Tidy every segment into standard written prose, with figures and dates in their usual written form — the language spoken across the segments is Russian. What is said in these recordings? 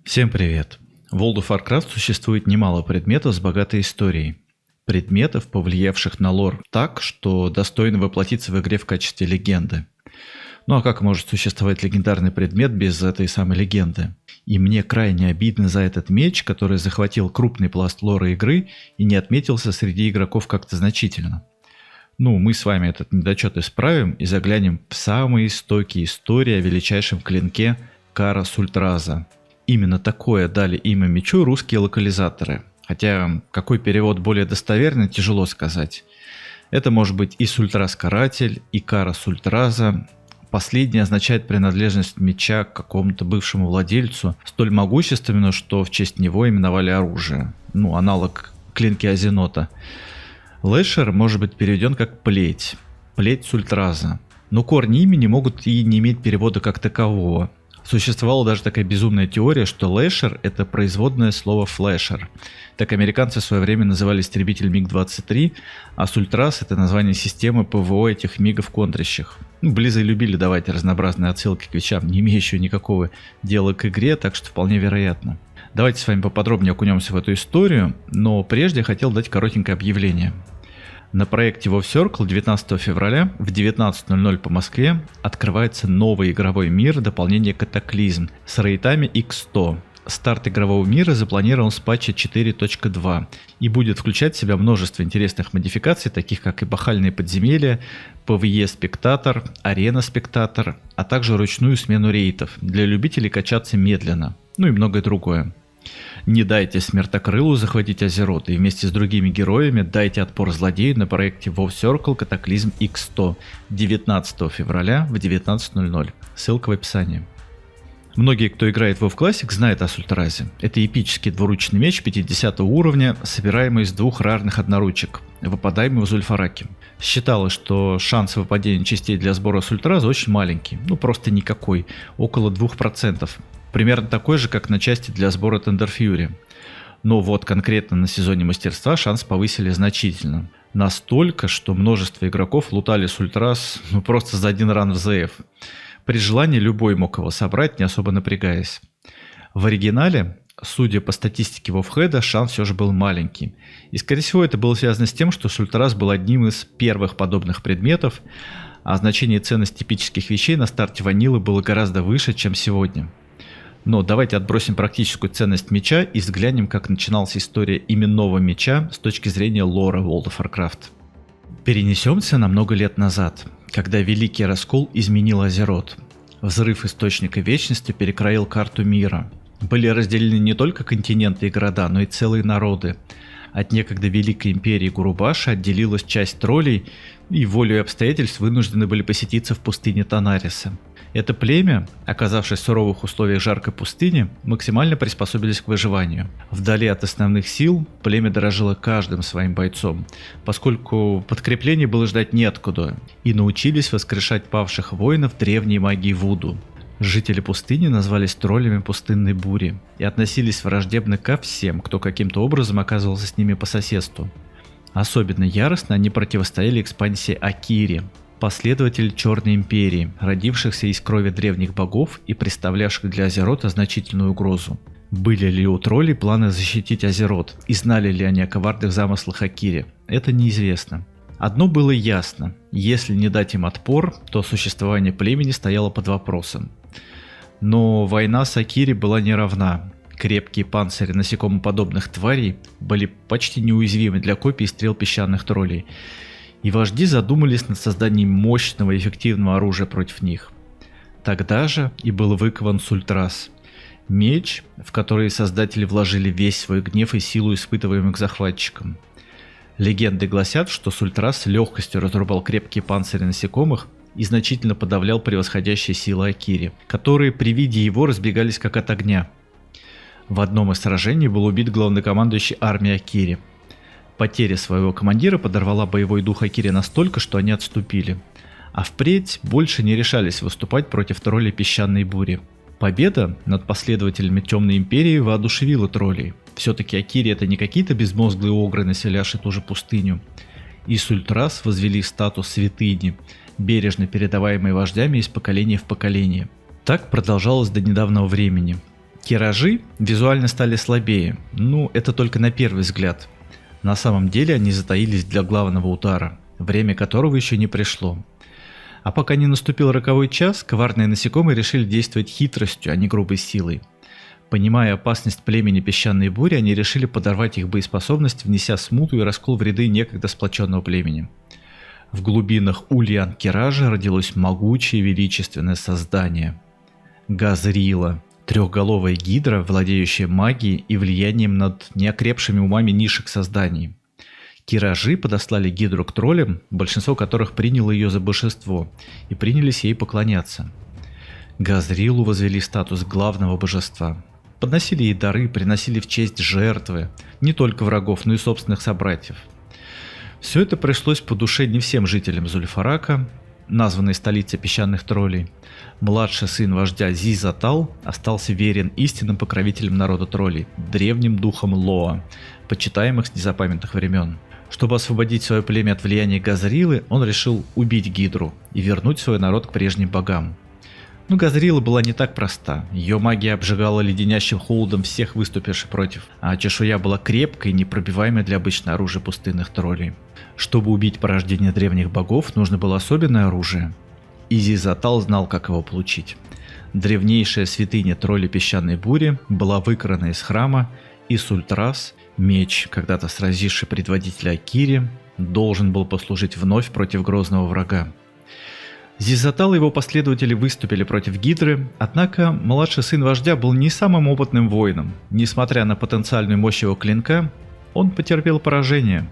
Всем привет! В World of Warcraft существует немало предметов с богатой историей. Предметов, повлиявших на лор так, что достойны воплотиться в игре в качестве легенды. Ну а как может существовать легендарный предмет без этой самой легенды? И мне крайне обидно за этот меч, который захватил крупный пласт лора игры и не отметился среди игроков как-то значительно. Ну, мы с вами этот недочет исправим и заглянем в самые истоки истории о величайшем клинке Кара Сультраза. Именно такое дали имя мечу русские локализаторы. Хотя какой перевод более достоверный, тяжело сказать. Это может быть и Сультраз-каратель, и Кара Сультраза. Последнее означает принадлежность меча к какому-то бывшему владельцу, столь могущественному, что в честь него именовали оружие. Ну, аналог клинки Азенота. Лэшер может быть переведен как плеть. Плеть Сультраза. Но корни имени могут и не иметь перевода как такового. Существовала даже такая безумная теория, что Лэшер — это производное слово флешер. Так американцы в свое время называли истребитель МиГ-23, а Сультраз — это название системы ПВО этих мигов-контрящих. Близы любили давать разнообразные отсылки к вещам, не имеющие никакого дела к игре, так что вполне вероятно. Давайте с вами поподробнее окунемся в эту историю, но прежде хотел дать коротенькое объявление. На проекте WoW Circle 19 февраля в 19:00 по Москве открывается новый игровой мир дополнение Катаклизм с рейтами X100. Старт игрового мира запланирован с патча 4.2 и будет включать в себя множество интересных модификаций, таких как эпохальные подземелья, PvE Спектатор, Арена Спектатор, а также ручную смену рейтов для любителей качаться медленно, ну и многое другое. Не дайте Смертокрылу захватить Азерот и вместе с другими героями дайте отпор злодею на проекте WoW Circle Катаклизм X100 19 февраля в 19:00. Ссылка в описании. Многие, кто играет в WoW Classic, знают о Сультразе. Это эпический двуручный меч 50 уровня, собираемый из двух рарных одноручек, выпадаемый в Зульфараке. Считалось, что шанс выпадения частей для сбора Сультраза очень маленький, ну просто никакой, около 2%. Примерно такой же, как на части для сбора Thunder Fury. Но вот конкретно на сезоне мастерства шанс повысили значительно. Настолько, что множество игроков лутали Сультраз просто за один ран в ЗФ. При желании любой мог его собрать, не особо напрягаясь. В оригинале, судя по статистике WoWhead, шанс все же был маленький. И скорее всего это было связано с тем, что Сультраз был одним из первых подобных предметов, а значение и ценность типических вещей на старте ванилы было гораздо выше, чем сегодня. Но давайте отбросим практическую ценность меча и взглянем, как начиналась история именного меча с точки зрения лора World of Warcraft. Перенесемся на много лет назад, когда Великий Раскол изменил Азерот. Взрыв Источника Вечности перекроил карту мира. Были разделены не только континенты и города, но и целые народы. От некогда Великой Империи Гурубаша отделилась часть троллей и волей обстоятельств вынуждены были посетиться в пустыне Танариса. Это племя, оказавшись в суровых условиях жаркой пустыни, максимально приспособились к выживанию. Вдали от основных сил племя дорожило каждым своим бойцом, поскольку подкрепление было ждать неоткуда, и научились воскрешать павших воинов древней магии Вуду. Жители пустыни назвались троллями пустынной бури и относились враждебно ко всем, кто каким-то образом оказывался с ними по соседству. Особенно яростно они противостояли экспансии Акири, последователь Черной Империи, родившихся из крови древних богов и представлявших для Азерота значительную угрозу. Были ли у троллей планы защитить Азерот, и знали ли они о коварных замыслах Акири, это неизвестно. Одно было ясно: если не дать им отпор, то существование племени стояло под вопросом. Но война с Акири была неравна. Крепкие панцири насекомоподобных тварей были почти неуязвимы для копий стрел песчаных троллей, и вожди задумались над созданием мощного и эффективного оружия против них. Тогда же и был выкован Сультраз. Меч, в который создатели вложили весь свой гнев и силу, испытываемых захватчиком. Легенды гласят, что Сультраз с легкостью разрубал крепкие панцири насекомых и значительно подавлял превосходящие силы Акири, которые при виде его разбегались как от огня. В одном из сражений был убит главнокомандующий армией Акири. Потеря своего командира подорвала боевой дух Акири настолько, что они отступили. А впредь больше не решались выступать против троллей песчаной бури. Победа над последователями Темной Империи воодушевила троллей. Все-таки Акири — это не какие-то безмозглые огры, населявшие ту же пустыню. И Сультраз возвели в статус святыни, бережно передаваемой вождями из поколения в поколение. Так продолжалось до недавнего времени. Киражи визуально стали слабее, это только на первый взгляд. На самом деле они затаились для главного удара, время которого еще не пришло. А пока не наступил роковой час, коварные насекомые решили действовать хитростью, а не грубой силой. Понимая опасность племени песчаной бури, они решили подорвать их боеспособность, внеся смуту и раскол в ряды некогда сплоченного племени. В глубинах Ульян-Киража родилось могучее и величественное создание – Газрила, трехголовая гидра, владеющая магией и влиянием над неокрепшими умами низших созданий. Киражи подослали гидру к троллям, большинство которых приняло ее за божество и принялись ей поклоняться. Газрилу возвели в статус главного божества. Подносили ей дары, приносили в честь жертвы, не только врагов, но и собственных собратьев. Все это пришлось по душе не всем жителям Зульфарака, названной столицей песчаных троллей. Младший сын вождя Зизатал остался верен истинным покровителям народа троллей, древним духам Лоа, почитаемых с незапамятных времен. Чтобы освободить свое племя от влияния Газрилы, он решил убить Гидру и вернуть свой народ к прежним богам. Но Газрила была не так проста. Ее магия обжигала леденящим холодом всех выступивших против, а чешуя была крепкой и непробиваемой для обычного оружия пустынных троллей. Чтобы убить порождение древних богов, нужно было особенное оружие. И Зизатал знал, как его получить. Древнейшая святыня троллей песчаной бури была выкрана из храма, и Сультрас, меч, когда-то сразивший предводителя Акири, должен был послужить вновь против грозного врага. Зизатал и его последователи выступили против Гидры, однако младший сын вождя был не самым опытным воином. Несмотря на потенциальную мощь его клинка, он потерпел поражение.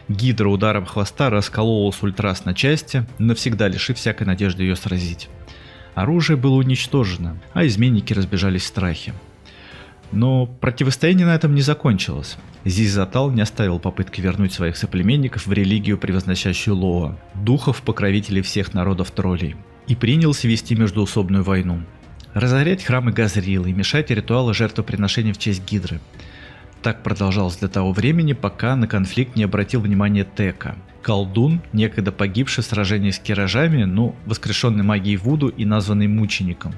Гидра ударом хвоста расколола Сультрас на части, навсегда лишив всякой надежды ее сразить. Оружие было уничтожено, а изменники разбежались в страхе. Но противостояние на этом не закончилось. Зизатал не оставил попытки вернуть своих соплеменников в религию, превозносящую Лоа, духов-покровителей всех народов троллей, и принялся вести междоусобную войну. Разорять храмы Газрилы и мешать ритуалы жертвоприношения в честь Гидры. Так продолжалось до того времени, пока на конфликт не обратил внимания Тека, колдун, некогда погибший в сражении с киражами, воскрешенный магией Вуду и названный мучеником.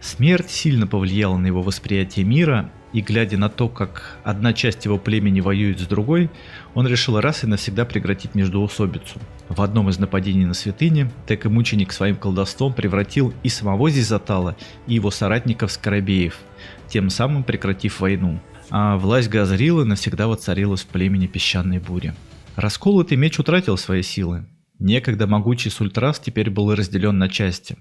Смерть сильно повлияла на его восприятие мира, и глядя на то, как одна часть его племени воюет с другой, он решил раз и навсегда прекратить междоусобицу. В одном из нападений на святыни Тек и мученик своим колдовством превратил и самого Зизатала, и его соратников-скоробеев, тем самым прекратив войну. А власть Газрилы навсегда воцарилась в племени песчаной бури. Расколотый меч утратил свои силы. Некогда могучий Сультрас теперь был разделен на части.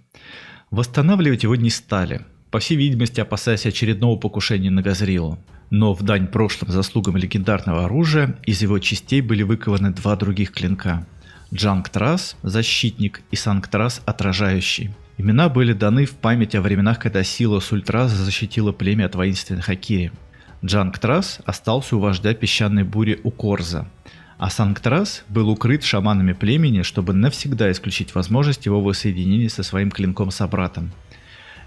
Восстанавливать его не стали, по всей видимости опасаясь очередного покушения на Газрилу. Но в дань прошлым заслугам легендарного оружия из его частей были выкованы два других клинка. Джангтрас – защитник, и Сангтрас – отражающий. Имена были даны в память о временах, когда сила Сультраса защитила племя от воинственных Акири. Джангтрас остался у вождя песчаной бури Укорза, а Сангтрас был укрыт шаманами племени, чтобы навсегда исключить возможность его воссоединения со своим клинком-собратом.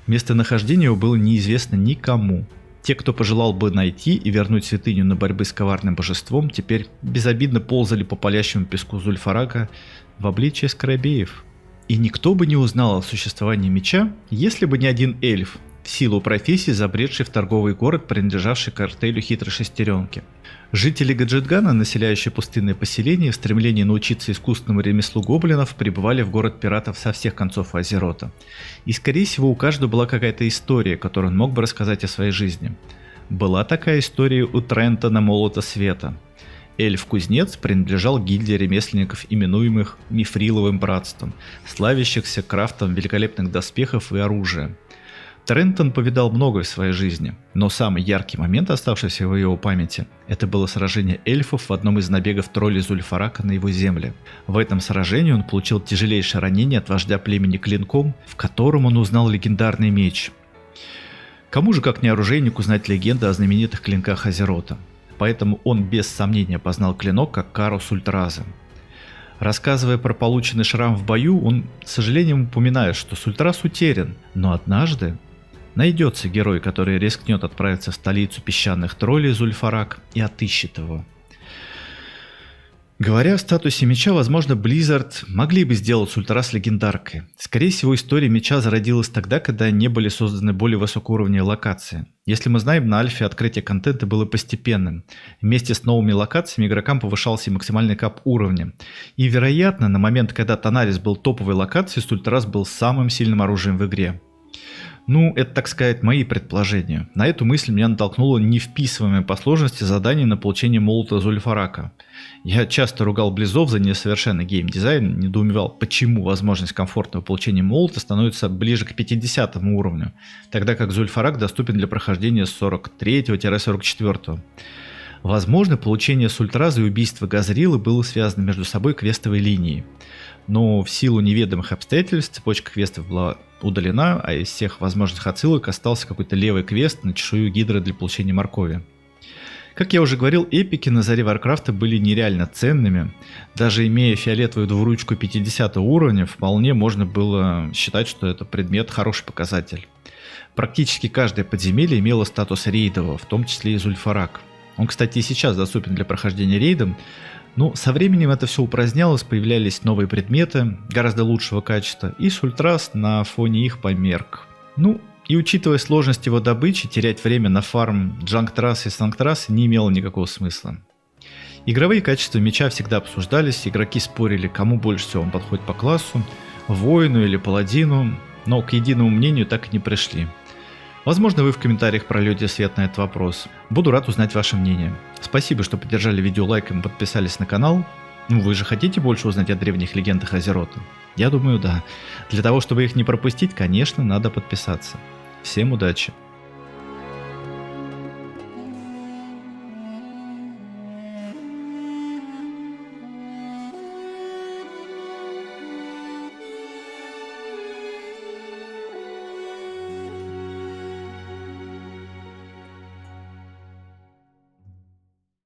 Местонахождение его было неизвестно никому. Те, кто пожелал бы найти и вернуть святыню на борьбы с коварным божеством, теперь безобидно ползали по палящему песку Зульфарака в обличье скоробеев. И никто бы не узнал о существовании меча, если бы не один эльф, в силу профессии забредший в торговый город, принадлежавший картелю Хитрой Шестеренки. Жители Гаджетгана, населяющие пустынное поселение, в стремлении научиться искусственному ремеслу гоблинов, прибывали в город пиратов со всех концов Азерота. И скорее всего у каждого была какая-то история, которую он мог бы рассказать о своей жизни. Была такая история у Трентона Молота Света. Эльф-кузнец принадлежал гильдии ремесленников, именуемых Мифриловым братством, славящихся крафтом великолепных доспехов и оружия. Трентон повидал многое в своей жизни, но самый яркий момент, оставшийся в его памяти, это было сражение эльфов в одном из набегов троллей Зульфарака на его земле. В этом сражении он получил тяжелейшее ранение от вождя племени клинком, в котором он узнал легендарный меч. Кому же, как не оружейнику, знать легенды о знаменитых клинках Азерота? Поэтому он без сомнения познал клинок как кару Сультраза. Рассказывая про полученный шрам в бою, он с сожалением упоминает, что Сультрас утерян, но однажды найдется герой, который рискнет отправиться в столицу песчаных троллей Зульфарак и отыщет его. Говоря о статусе меча, возможно, Blizzard могли бы сделать Ультрас легендаркой. Скорее всего, история меча зародилась тогда, когда не были созданы более высокоуровневые локации. Если мы знаем, на альфе открытие контента было постепенным. Вместе с новыми локациями игрокам повышался и максимальный кап уровня. И, вероятно, на момент, когда Танарис был топовой локацией, Ультрас был самым сильным оружием в игре. Ну, это, так сказать, мои предположения. На эту мысль меня натолкнуло невписываемое по сложности задание на получение молота Зульфарака. Я часто ругал Близов за несовершенный геймдизайн, недоумевал, почему возможность комфортного получения молота становится ближе к 50 уровню, тогда как Зульфарак доступен для прохождения с 43-44. Возможно, получение Сультраза и убийство Газрилы было связано между собой квестовой линией. Но в силу неведомых обстоятельств цепочка квестов была удалена, а из всех возможных отсылок остался какой-то левый квест на чешую Гидры для получения моркови. Как я уже говорил, эпики на заре Варкрафта были нереально ценными. Даже имея фиолетовую двуручку 50 уровня, вполне можно было считать, что это предмет хороший показатель. Практически каждое подземелье имело статус рейдового, в том числе и Зульфарак. Он, кстати, и сейчас доступен для прохождения рейдом. Но со временем это все упразднялось, появлялись новые предметы гораздо лучшего качества, и Сультрас на фоне их померк. Ну, и учитывая сложность его добычи, терять время на фарм Джанк-трассы и Санк-трассы не имело никакого смысла. Игровые качества меча всегда обсуждались, игроки спорили, кому больше всего он подходит по классу, воину или паладину, но к единому мнению так и не пришли. Возможно, вы в комментариях прольете свет на этот вопрос. Буду рад узнать ваше мнение. Спасибо, что поддержали видео лайком и подписались на канал. Ну, вы же хотите больше узнать о древних легендах Азерота? Я думаю, да. Для того, чтобы их не пропустить, конечно, надо подписаться. Всем удачи!